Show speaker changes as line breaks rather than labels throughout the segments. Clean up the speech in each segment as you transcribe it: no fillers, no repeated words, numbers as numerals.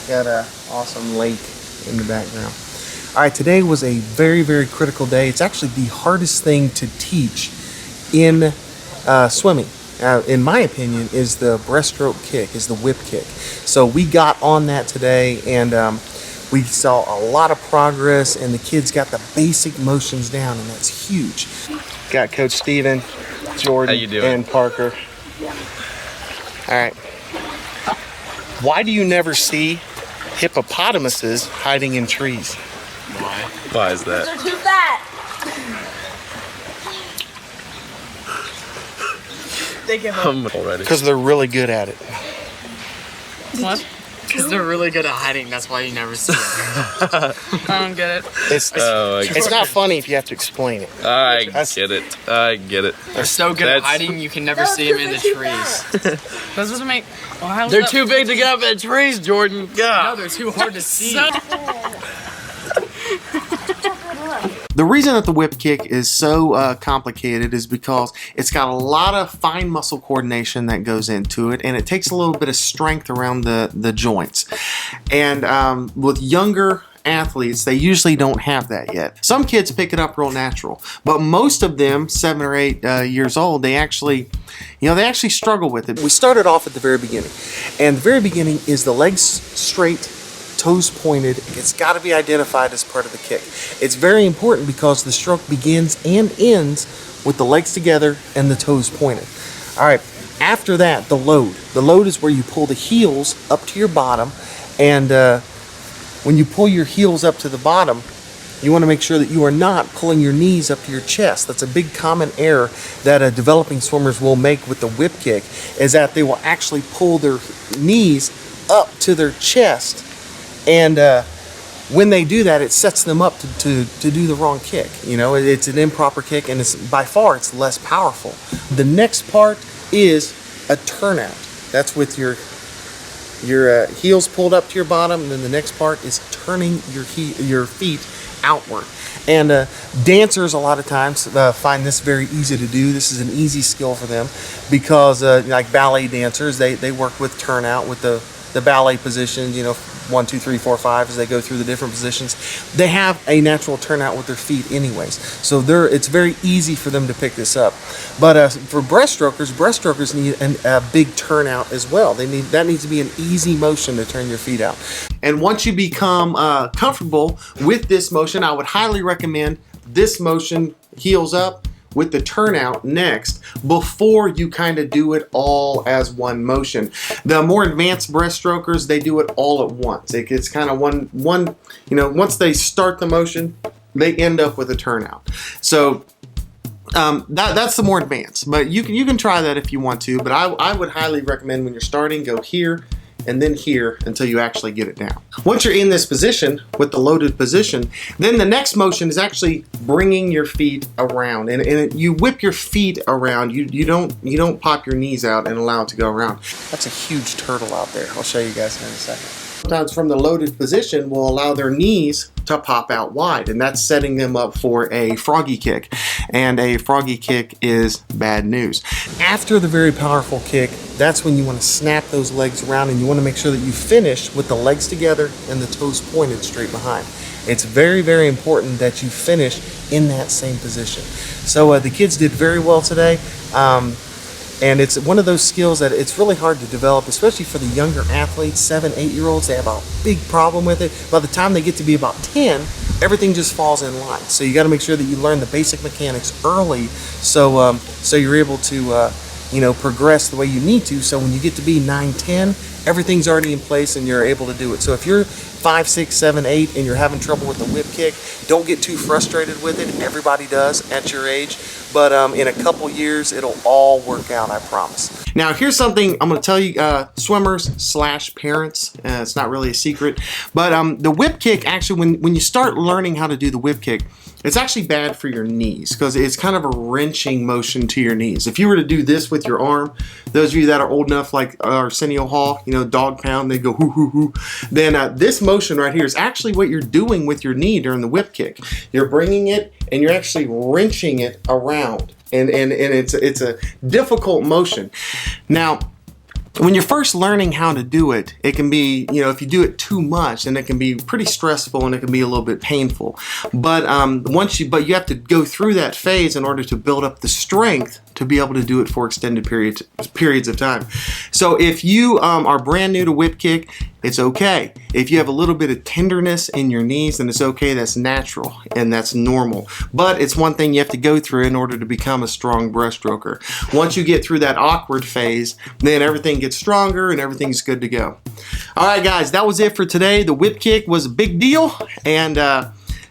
Got an awesome lake in the background. All right, today was a very, very critical day. It's actually the hardest thing to teach in swimming, in my opinion, is the breaststroke kick, is the whip kick. So we got on that today, and we saw a lot of progress, and the kids got the basic motions down, and that's huge. Got Coach Steven, Jordan, and Parker. All right. Why do you never see hippopotamuses hiding in trees?
Why? Why is that?
They're too fat. They give up.
Already.
Because they're really good at it.
What? Because they're really good at hiding. That's why you never see them. I don't get it.
It's not funny if you have to explain it.
I get it.
They're so good at hiding, you can never see them in the trees. That doesn't make... Well,
They're too big to get up in trees, Jordan.
No, they're too hard to see.
The reason that the whip kick is so complicated is because it's got a lot of fine muscle coordination that goes into it, and it takes a little bit of strength around the joints. And with younger athletes, they usually don't have that yet. Some kids pick it up real natural, but most of them, 7 or 8 years old, they actually struggle with it. We started off at the very beginning, and the very beginning is the legs straight, toes pointed. It's got to be identified as part of the kick. It's very important because the stroke begins and ends with the legs together and the toes pointed. All right, after that, the load. The load is where you pull the heels up to your bottom, and when you pull your heels up to the bottom, you want to make sure that you are not pulling your knees up to your chest. That's a big common error that developing swimmers will make with the whip kick, is that they will actually pull their knees up to their chest. And when they do that, it sets them up to do the wrong kick. You know, it's an improper kick, and it's by far it's less powerful. The next part is a turnout. That's with your heels pulled up to your bottom, and then the next part is turning your feet outward. And dancers a lot of times find this very easy to do. This is an easy skill for them because like ballet dancers, they work with turnout with the ballet positions, 1, 2, 3, 4, 5, as they go through the different positions. They have a natural turnout with their feet anyways. So it's very easy for them to pick this up. But for breaststrokers need a big turnout as well. That needs to be an easy motion to turn your feet out. And once you become comfortable with this motion, I would highly recommend this motion, heels up, with the turnout next, before you kind of do it all as one motion. The more advanced breaststrokers, they do it all at once. It's kind of one, once they start the motion, they end up with a turnout. So that's the more advanced, but you can try that if you want to, but I would highly recommend when you're starting, go here and then here until you actually get it down. Once you're in this position, with the loaded position, then the next motion is actually bringing your feet around, and you whip your feet around. You don't pop your knees out and allow it to go around. That's a huge turtle out there. I'll show you guys in a second. Sometimes from the loaded position will allow their knees to pop out wide, and that's setting them up for a froggy kick, and a froggy kick is bad news. After the very powerful kick, that's when you want to snap those legs around, and you want to make sure that you finish with the legs together and the toes pointed straight behind. It's very, very important that you finish in that same position. So the kids did very well today. And it's one of those skills that it's really hard to develop, especially for the younger athletes, 7, 8-year-olds. They have a big problem with it. By the time they get to be about 10, everything just falls in line. So you got to make sure that you learn the basic mechanics early, so you're able to progress the way you need to. So when you get to be 9, 10, everything's already in place and you're able to do it. So if you're 5, 6, 7, 8 and you're having trouble with the whip kick, don't get too frustrated with it. Everybody does at your age, but in a couple years it'll all work out, I promise. Now here's something I'm going to tell you, swimmers / parents. It's not really a secret, but the whip kick, actually, when you start learning how to do the whip kick, it's actually bad for your knees because it's kind of a wrenching motion to your knees. If you were to do this with your arm, those of you that are old enough, like Arsenio Hall, dog pound, they go hoo hoo hoo. Then this motion right here is actually what you're doing with your knee during the whip kick. You're bringing it and you're actually wrenching it around, and it's a difficult motion. Now, When you're first learning how to do it, it can be, you know, if you do it too much, then it can be pretty stressful and it can be a little bit painful. But you have to go through that phase in order to build up the strength to be able to do it for extended periods of time. So if you are brand new to whip kick, it's okay. If you have a little bit of tenderness in your knees, then it's okay. That's natural and that's normal. But it's one thing you have to go through in order to become a strong breaststroker. Once you get through that awkward phase, then everything gets stronger and everything's good to go. All right, guys, that was it for today. The whip kick was a big deal, and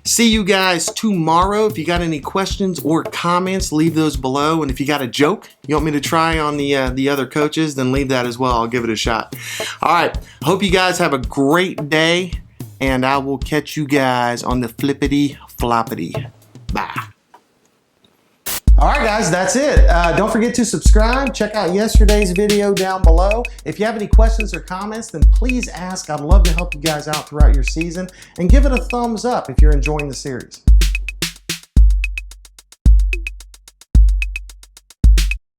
see you guys tomorrow. If you got any questions or comments, leave those below. And if you got a joke you want me to try on the other coaches, then leave that as well. I'll give it a shot. All right. Hope you guys have a great day, and I will catch you guys on the flippity floppity. Bye. All right, guys, that's it. Don't forget to subscribe. Check out yesterday's video down below. If you have any questions or comments, then please ask. I'd love to help you guys out throughout your season. And give it a thumbs up if you're enjoying the series.